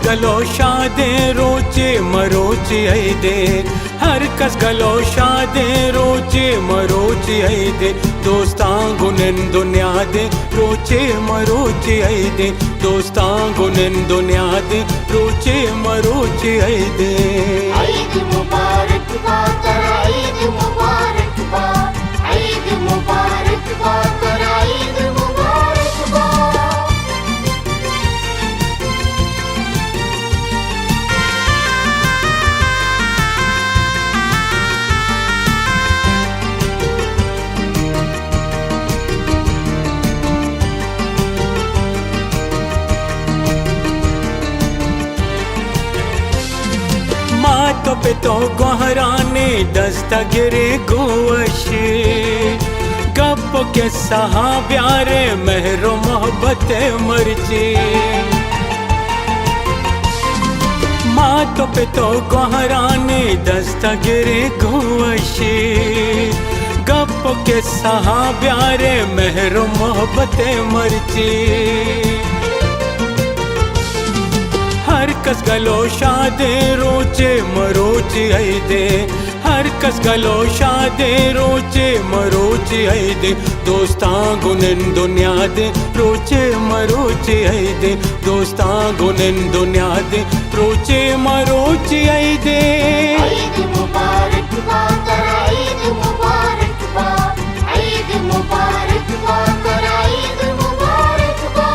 गलोशादे रोचे मरोचे ऐदे हर कस गलोशादे रोचे मरोचे ऐदे दोस्तां गुनन दुनिया दे रोचे मरोचे ऐदे दोस्तां गुनन दुनिया दे रोचे मरोचे ऐदे ईद मुबारक बा तेरा ईद मुबारक बा ईद मुबारक बा तेरा ईद मुबारक बा मातो पे तो गोहराने दस्तगिरे गोवशे गप्पो के सहा प्यारे महरो मोहब्बत मर्जी मातो पे तो गोहराने दस्तगिरे गोवशे गप्पो के सहा प्यारे महरो मोहब्बत मर्जी हर कस गलोशादे रोचे मरोचे ऐदे हर कस गलोशादे रोचे मरोचे ऐदे दोस्तां गुनन दुनिया दे रोचे मरोचे ऐदे दोस्तां गुनन दुनिया दे रोचे मरोचे ऐदे ईद मुबारक बा तेरा ईद मुबारक बा ईद मुबारक बा तेरा ईद मुबारक बा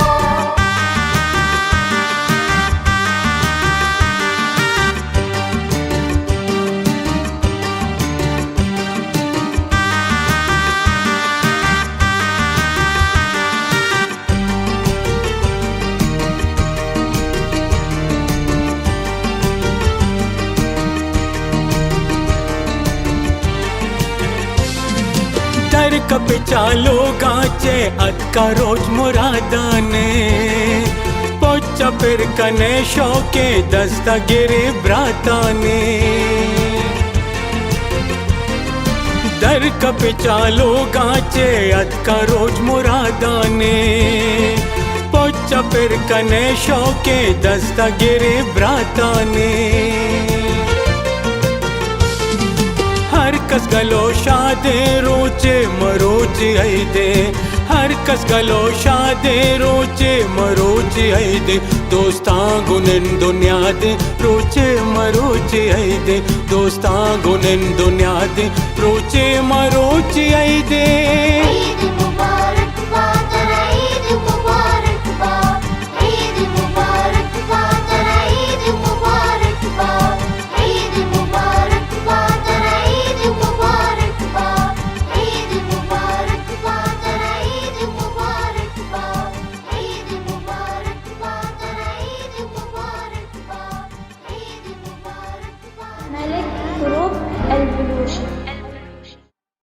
दर कप चालो गाचे अत का रोज मुरादाने पोचा फिर कने शौके दस्तगिरे ब्राताने दर कप चालो गाचे अत का रोज मुरादाने पोचा फिर कने शौके दस्तगिरे ब्राताने हर कस गलोशादे रोचे मरोचे ऐदे हर कस गलोशादे रोचे मरोचे ऐदे दोस्तां गुनन दुनिया दे रोचे मरोचे ऐदे दोस्तां गुनन दुनिया दे रोचे मरोचे ऐदे